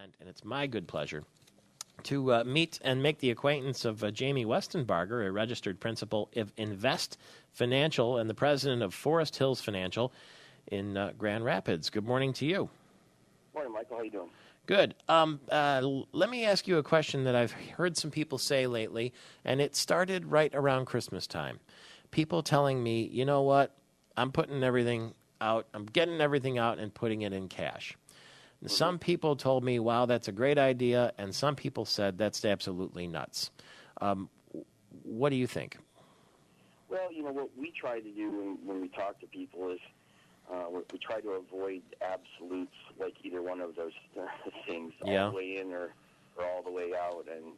And it's my good pleasure to meet and make the acquaintance of Jamie Westenbarger, a registered principal of Invest Financial and the president of Forest Hills Financial in Grand Rapids. Good morning to you. Morning, Michael. How you doing? Good. Let me ask you a question that I've heard some people say lately, and it started right around Christmas time. People telling me, you know what, I'm putting everything out, I'm getting everything out and putting it in cash. Mm-hmm. Some people told me, wow, that's a great idea, and some people said that's absolutely nuts. What do you think? Well, what we try to do when we talk to people is we try to avoid absolutes like either one of those things, yeah. all the way in or all the way out. And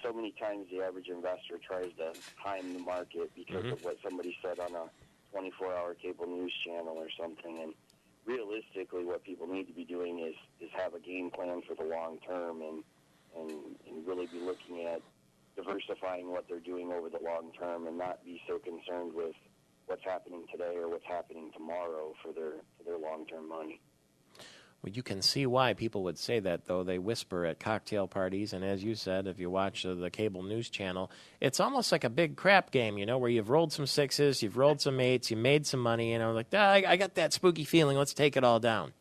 so many times the average investor tries to time the market because mm-hmm. of what somebody said on a 24-hour cable news channel or something. And realistically, what people need to be doing is have a game plan for the long term and really be looking at diversifying what they're doing over the long term and not be so concerned with what's happening today or what's happening tomorrow for their long-term money. Well, you can see why people would say that, though. They whisper at cocktail parties, and as you said, if you watch the cable news channel, it's almost like a big crap game, where you've rolled some sixes, you've rolled some eights, you made some money, like, I got that spooky feeling, let's take it all down.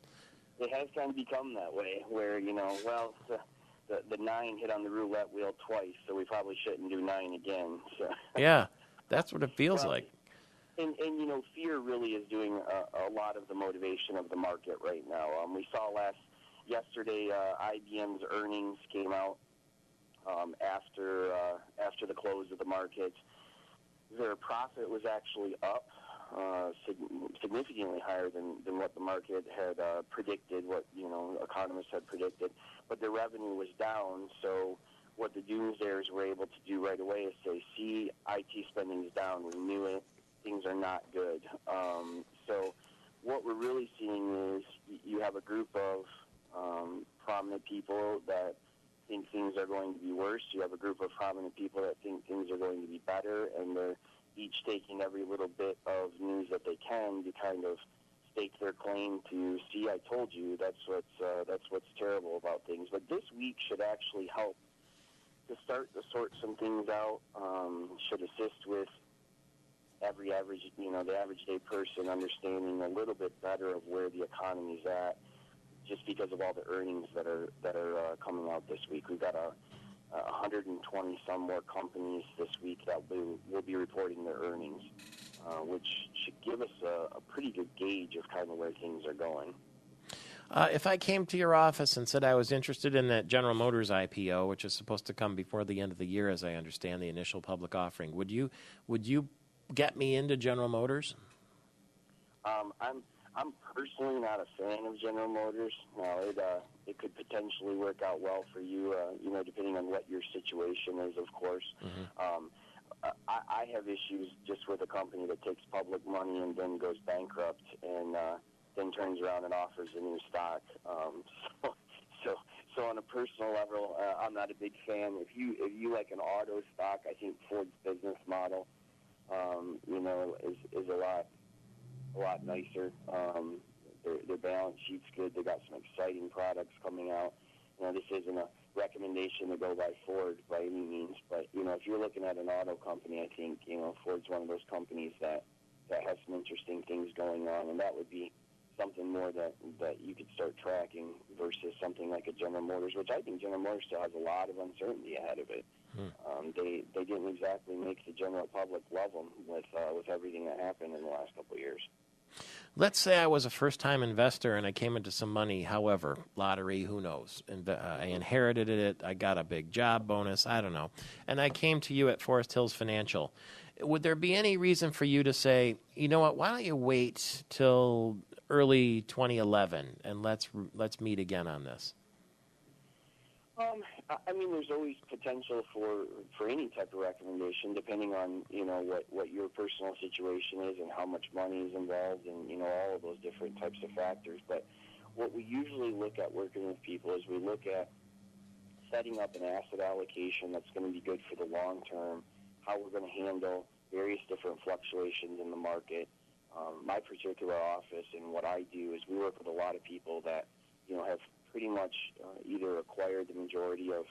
It has kind of become that way, where, the 9 hit on the roulette wheel twice, so we probably shouldn't do 9 again. So. Yeah, that's what it feels like. And fear really is doing a lot of the motivation of the market right now. We saw yesterday IBM's earnings came out after the close of the market. Their profit was actually up significantly higher than what the market had predicted, what economists had predicted. But their revenue was down, so what the doomsayers were able to do right away is say, see, IT spending is down, we knew it. Things are not good. So what we're really seeing is you have a group of prominent people that think things are going to be worse. You have a group of prominent people that think things are going to be better, and they're each taking every little bit of news that they can to kind of stake their claim to, see, I told you, that's what's terrible about things. But this week should actually help to start to sort some things out, should assist with the average day person understanding a little bit better of where the economy's at, just because of all the earnings that are coming out this week. We've got 120 some more companies this week that will be reporting their earnings, which should give us a pretty good gauge of kind of where things are going. If I came to your office and said I was interested in that General Motors IPO, which is supposed to come before the end of the year, as I understand, the initial public offering, would you get me into General Motors? I'm personally not a fan of General Motors. Now, it could potentially work out well for you, depending on what your situation is, of course. Mm-hmm. I have issues just with a company that takes public money and then goes bankrupt and then turns around and offers a new stock. So on a personal level, I'm not a big fan. If you like an auto stock, I think Ford's business model is a lot nicer. Their balance sheet's good. They got some exciting products coming out. This isn't a recommendation to go by Ford by any means, but if you're looking at an auto company, I think Ford's one of those companies that has some interesting things going on, and that would be something more that you could start tracking versus something like a General Motors, which I think General Motors still has a lot of uncertainty ahead of it. They didn't exactly make the general public love them with everything that happened in the last couple of years. Let's say I was a first-time investor and I came into some money, however, lottery, who knows. I inherited it, I got a big job bonus, I don't know. And I came to you at Forest Hills Financial. Would there be any reason for you to say, you know what, why don't you wait till early 2011 and let's meet again on this? There's always potential for any type of recommendation, depending on what your personal situation is and how much money is involved, and all of those different types of factors. But what we usually look at working with people is we look at setting up an asset allocation that's going to be good for the long term, how we're going to handle various different fluctuations in the market. My particular office and what I do is we work with a lot of people that have pretty much either acquired the majority of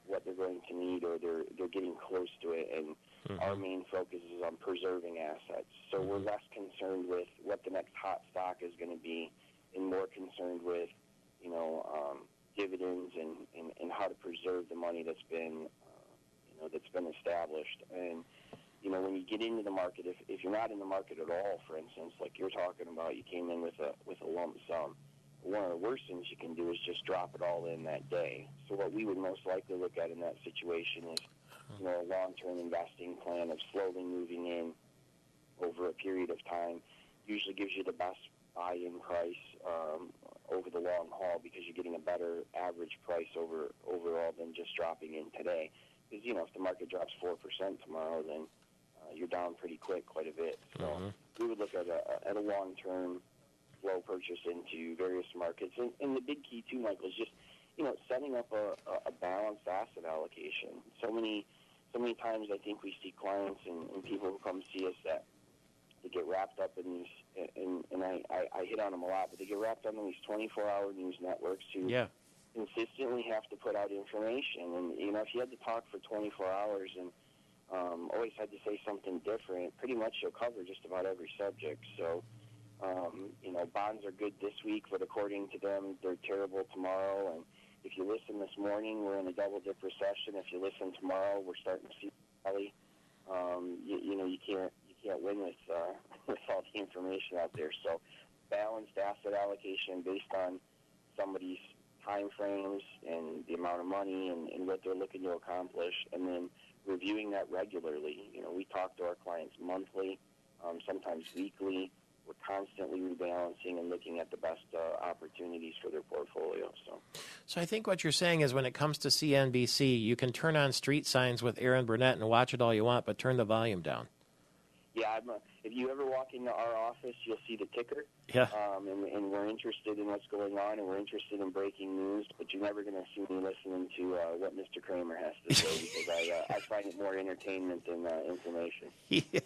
what they're going to need, or they're getting close to it. And our main focus is on preserving assets. So we're less concerned with what the next hot stock is going to be, and more concerned with, dividends and how to preserve the money that's been established. And when you get into the market, if you're not in the market at all, for instance, like you're talking about, you came in with a lump sum. One of the worst things you can do is just drop it all in that day. So what we would most likely look at in that situation is, a long-term investing plan of slowly moving in over a period of time. Usually gives you the best buy-in price over the long haul, because you're getting a better average price overall than just dropping in today. Because, if the market drops 4% tomorrow, then you're down pretty quick, quite a bit. So we would look at a long-term flow purchase into various markets. And the big key, too, Michael, is just, setting up a balanced asset allocation. So many times I think we see clients and people who come see us that they get wrapped up in these, and I hit on them a lot, but they get wrapped up in these 24-hour news networks who consistently have to put out information. And, if you had to talk for 24 hours and always had to say something different, pretty much you'll cover just about every subject. So, bonds are good this week, but according to them, they're terrible tomorrow. And if you listen this morning, we're in a double-dip recession. If you listen tomorrow, we're starting to see rally. You can't win with all the information out there. So balanced asset allocation based on somebody's time frames and the amount of money and what they're looking to accomplish, and then reviewing that regularly. We talk to our clients monthly, sometimes weekly. We're constantly rebalancing and looking at the best opportunities for their portfolio. So I think what you're saying is, when it comes to CNBC, you can turn on street signs with Aaron Burnett and watch it all you want, but turn the volume down. Yeah, if you ever walk into our office, you'll see the ticker. Yeah. And we're interested in what's going on, and we're interested in breaking news, but you're never going to see me listening to what Mr. Kramer has to say, because I find it more entertainment than information. Yeah.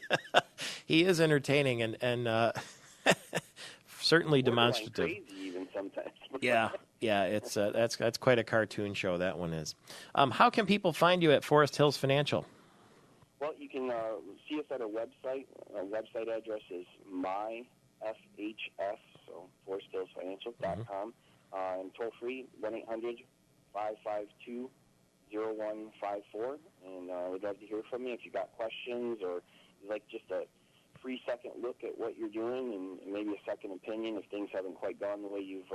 He is entertaining and certainly demonstrative. Crazy even sometimes. Yeah, it's that's quite a cartoon show, that one is. How can people find you at Forest Hills Financial? Well, you can see us at our website. Our website address is myfhs, so foresthillsfinancial.com. And toll free, 1-800-552-0154. And we'd love to hear from you if you've got questions, or you'd like just a free second look at what you're doing, and maybe a second opinion if things haven't quite gone the way you've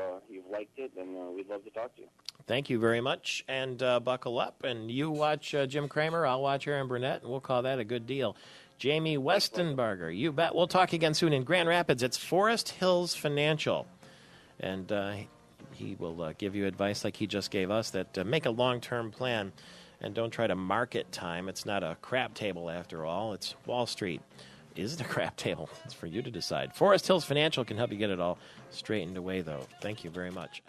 liked it. Then we'd love to talk to you. Thank you very much, and buckle up. And you watch Jim Kramer, I'll watch Aaron Burnett, and we'll call that a good deal. Jamie Westenbarger, you bet. We'll talk again soon in Grand Rapids. It's Forest Hills Financial, and he will give you advice like he just gave us, that make a long-term plan and don't try to market time. It's not a crap table after all. It's Wall Street. Is it a crap table? It's for you to decide. Forest Hills Financial can help you get it all straightened away, though. Thank you very much.